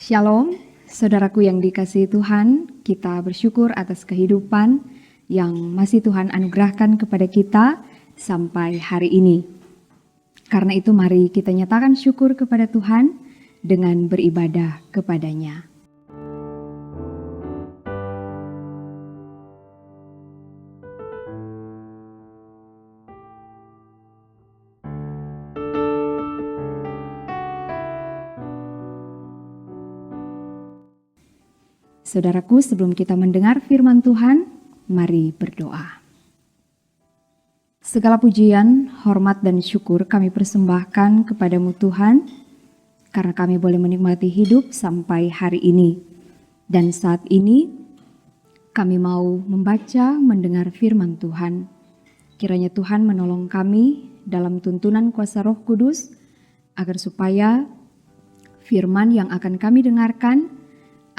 Shalom, saudaraku yang dikasihi Tuhan, kita bersyukur atas kehidupan yang masih Tuhan anugerahkan kepada kita sampai hari ini. Karena itu mari kita nyatakan syukur kepada Tuhan dengan beribadah kepadanya. Saudaraku, sebelum kita mendengar firman Tuhan, mari berdoa. Segala pujian, hormat, dan syukur kami persembahkan kepadamu Tuhan, karena kami boleh menikmati hidup sampai hari ini. Dan saat ini, kami mau membaca, mendengar firman Tuhan. Kiranya Tuhan menolong kami dalam tuntunan kuasa Roh Kudus, agar supaya firman yang akan kami dengarkan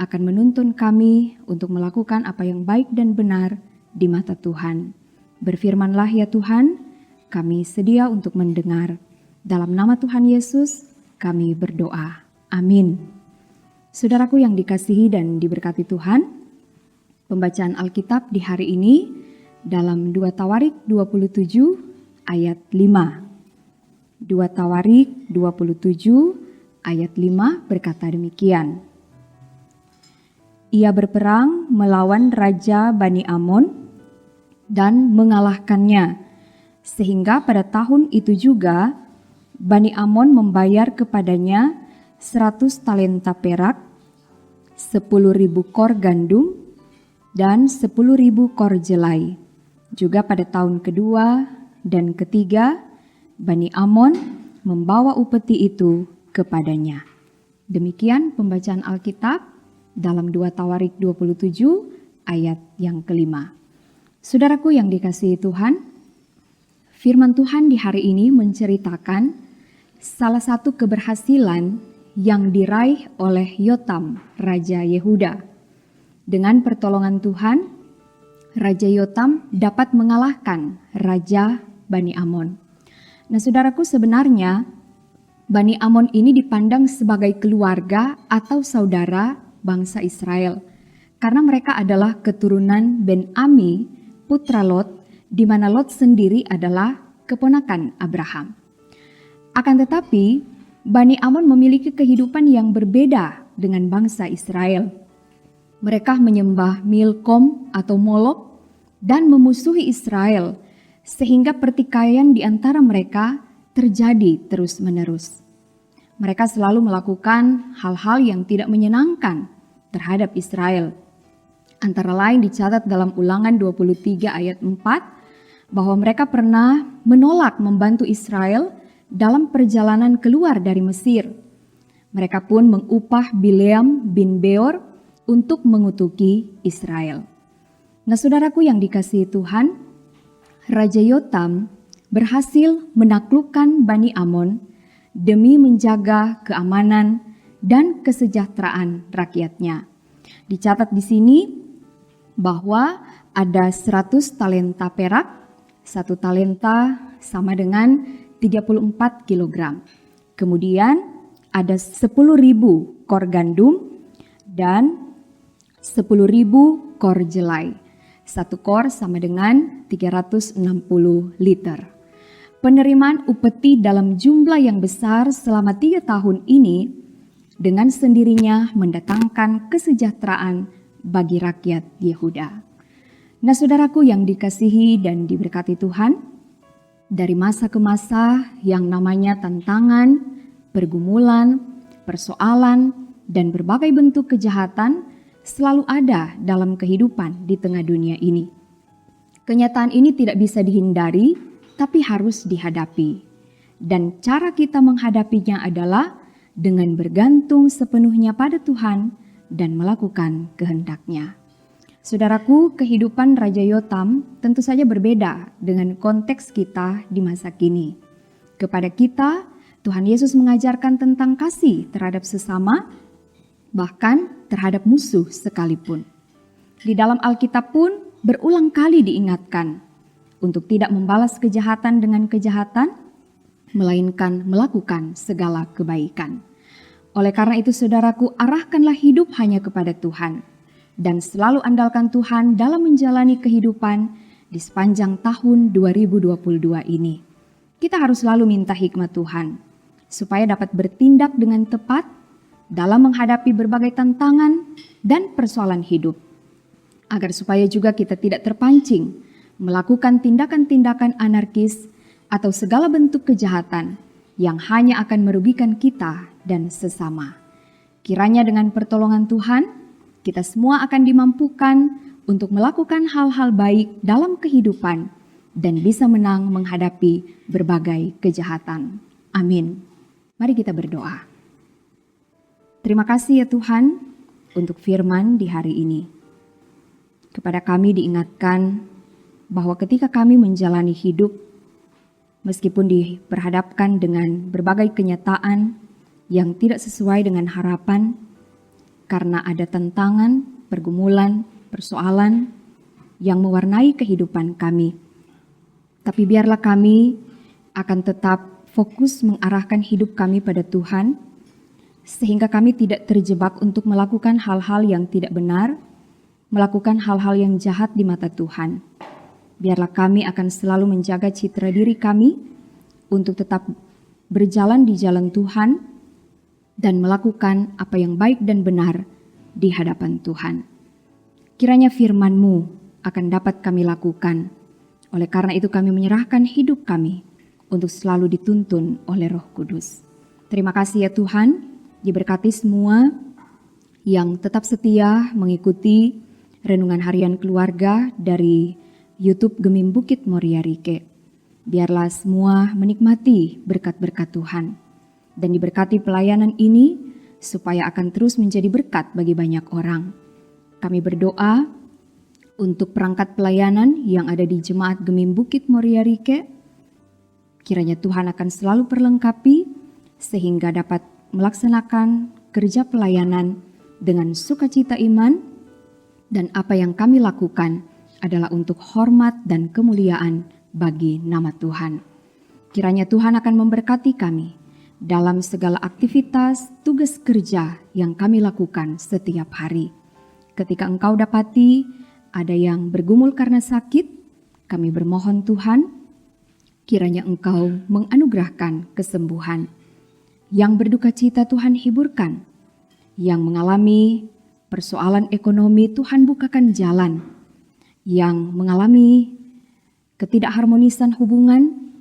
akan menuntun kami untuk melakukan apa yang baik dan benar di mata Tuhan. Berfirmanlah ya Tuhan, kami sedia untuk mendengar. Dalam nama Tuhan Yesus, kami berdoa. Amin. Saudaraku yang dikasihi dan diberkati Tuhan, pembacaan Alkitab di hari ini dalam 2 Tawarik 27 ayat 5. 2 Tawarik 27 ayat 5 berkata demikian. Ia berperang melawan Raja Bani Amon dan mengalahkannya, sehingga pada tahun itu juga Bani Amon membayar kepadanya 100 talenta perak, 10.000 kor gandum, dan 10.000 kor jelai. Juga pada tahun kedua dan ketiga, Bani Amon membawa upeti itu kepadanya. Demikian pembacaan Alkitab dalam 2 Tawarik 27 ayat yang kelima. Saudaraku yang dikasihi Tuhan, firman Tuhan di hari ini menceritakan salah satu keberhasilan yang diraih oleh Yotam, Raja Yehuda. Dengan pertolongan Tuhan, Raja Yotam dapat mengalahkan Raja Bani Amon. Nah saudaraku, sebenarnya Bani Amon ini dipandang sebagai keluarga atau saudara bangsa Israel, karena mereka adalah keturunan Ben-Ami, putra Lot, di mana Lot sendiri adalah keponakan Abraham. Akan tetapi, Bani Amon memiliki kehidupan yang berbeda dengan bangsa Israel. Mereka menyembah Milkom atau Molok dan memusuhi Israel, sehingga pertikaian di antara mereka terjadi terus-menerus. Mereka selalu melakukan hal-hal yang tidak menyenangkan terhadap Israel. Antara lain dicatat dalam Ulangan 23 ayat 4 bahwa mereka pernah menolak membantu Israel dalam perjalanan keluar dari Mesir. Mereka pun mengupah Bileam bin Beor untuk mengutuki Israel. Nah saudaraku yang dikasihi Tuhan, Raja Yotam berhasil menaklukkan Bani Amon demi menjaga keamanan dan kesejahteraan rakyatnya. Dicatat di sini bahwa ada 100 talenta perak, 1 talenta sama dengan 34 kg. Kemudian ada 10.000 kor gandum dan 10.000 kor jelai. 1 kor sama dengan 360 liter. Penerimaan upeti dalam jumlah yang besar selama 3 tahun ini dengan sendirinya mendatangkan kesejahteraan bagi rakyat Yehuda. Nah saudaraku yang dikasihi dan diberkati Tuhan, dari masa ke masa yang namanya tantangan, pergumulan, persoalan, dan berbagai bentuk kejahatan selalu ada dalam kehidupan di tengah dunia ini. Kenyataan ini tidak bisa dihindari, tapi harus dihadapi. Dan cara kita menghadapinya adalah dengan bergantung sepenuhnya pada Tuhan dan melakukan kehendak-Nya. Saudaraku, kehidupan Raja Yotam tentu saja berbeda dengan konteks kita di masa kini. Kepada kita, Tuhan Yesus mengajarkan tentang kasih terhadap sesama, bahkan terhadap musuh sekalipun. Di dalam Alkitab pun berulang kali diingatkan untuk tidak membalas kejahatan dengan kejahatan, melainkan melakukan segala kebaikan. Oleh karena itu saudaraku, arahkanlah hidup hanya kepada Tuhan dan selalu andalkan Tuhan dalam menjalani kehidupan di sepanjang tahun 2022 ini. Kita harus selalu minta hikmat Tuhan supaya dapat bertindak dengan tepat dalam menghadapi berbagai tantangan dan persoalan hidup, agar supaya juga kita tidak terpancing melakukan tindakan-tindakan anarkis atau segala bentuk kejahatan yang hanya akan merugikan kita dan sesama. Kiranya dengan pertolongan Tuhan, kita semua akan dimampukan untuk melakukan hal-hal baik dalam kehidupan dan bisa menang menghadapi berbagai kejahatan. Amin. Mari kita berdoa. Terima kasih ya Tuhan untuk firman di hari ini. Kepada kami diingatkan bahwa ketika kami menjalani hidup, meskipun diperhadapkan dengan berbagai kenyataan yang tidak sesuai dengan harapan, karena ada tantangan, pergumulan, persoalan yang mewarnai kehidupan kami. Tapi biarlah kami akan tetap fokus mengarahkan hidup kami pada Tuhan, sehingga kami tidak terjebak untuk melakukan hal-hal yang tidak benar, melakukan hal-hal yang jahat di mata Tuhan. Biarlah kami akan selalu menjaga citra diri kami untuk tetap berjalan di jalan Tuhan dan melakukan apa yang baik dan benar di hadapan Tuhan. Kiranya firman-Mu akan dapat kami lakukan. Oleh karena itu kami menyerahkan hidup kami untuk selalu dituntun oleh Roh Kudus. Terima kasih ya Tuhan, diberkati semua yang tetap setia mengikuti renungan harian keluarga dari YouTube Gemim Bukit Moria Rike. Biarlah semua menikmati berkat-berkat Tuhan dan diberkati pelayanan ini supaya akan terus menjadi berkat bagi banyak orang. Kami berdoa untuk perangkat pelayanan yang ada di Jemaat Gemim Bukit Moria Rike. Kiranya Tuhan akan selalu perlengkapi sehingga dapat melaksanakan kerja pelayanan dengan sukacita iman, dan apa yang kami lakukan adalah untuk hormat dan kemuliaan bagi nama Tuhan. Kiranya Tuhan akan memberkati kami dalam segala aktivitas tugas kerja yang kami lakukan setiap hari. Ketika Engkau dapati ada yang bergumul karena sakit, kami bermohon Tuhan, kiranya Engkau menganugerahkan kesembuhan. Yang berduka cita Tuhan hiburkan, yang mengalami persoalan ekonomi Tuhan bukakan jalan, yang mengalami ketidakharmonisan hubungan,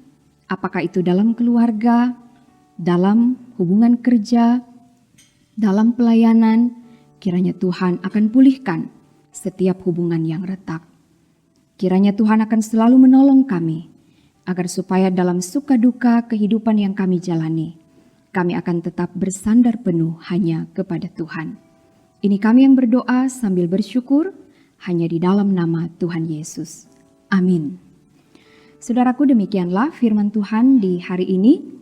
apakah itu dalam keluarga, dalam hubungan kerja, dalam pelayanan, kiranya Tuhan akan pulihkan setiap hubungan yang retak. Kiranya Tuhan akan selalu menolong kami, agar supaya dalam suka duka kehidupan yang kami jalani, kami akan tetap bersandar penuh hanya kepada Tuhan. Ini kami yang berdoa sambil bersyukur hanya di dalam nama Tuhan Yesus. Amin. Saudaraku, demikianlah firman Tuhan di hari ini.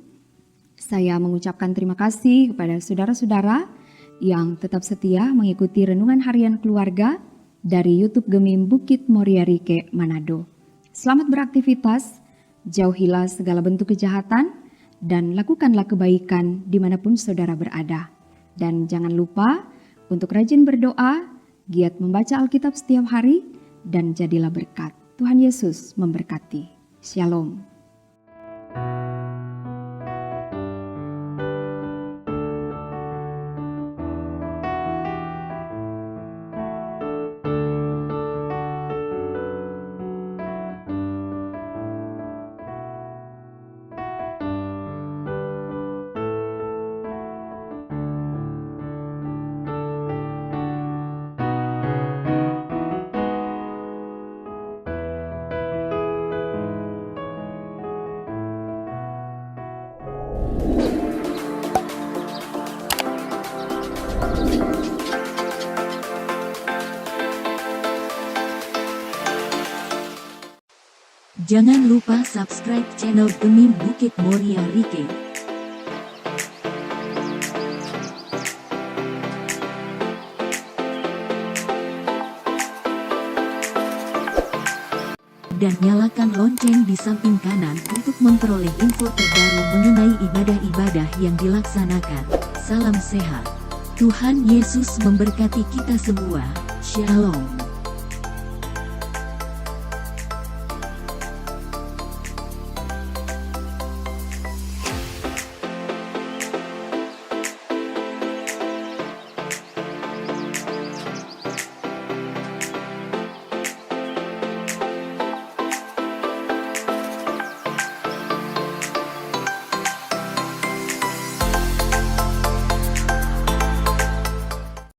Saya mengucapkan terima kasih kepada saudara-saudara yang tetap setia mengikuti renungan harian keluarga dari YouTube Gemim Bukit Moria Rike, Manado. Selamat beraktivitas, jauhilah segala bentuk kejahatan, dan lakukanlah kebaikan dimanapun saudara berada. Dan jangan lupa untuk rajin berdoa, giat membaca Alkitab setiap hari, dan jadilah berkat. Tuhan Yesus memberkati. Shalom. Jangan lupa subscribe channel Gemim Bukit Moria Rike. Dan nyalakan lonceng di samping kanan untuk memperoleh info terbaru mengenai ibadah-ibadah yang dilaksanakan. salam sehat. Tuhan Yesus memberkati kita semua. Shalom.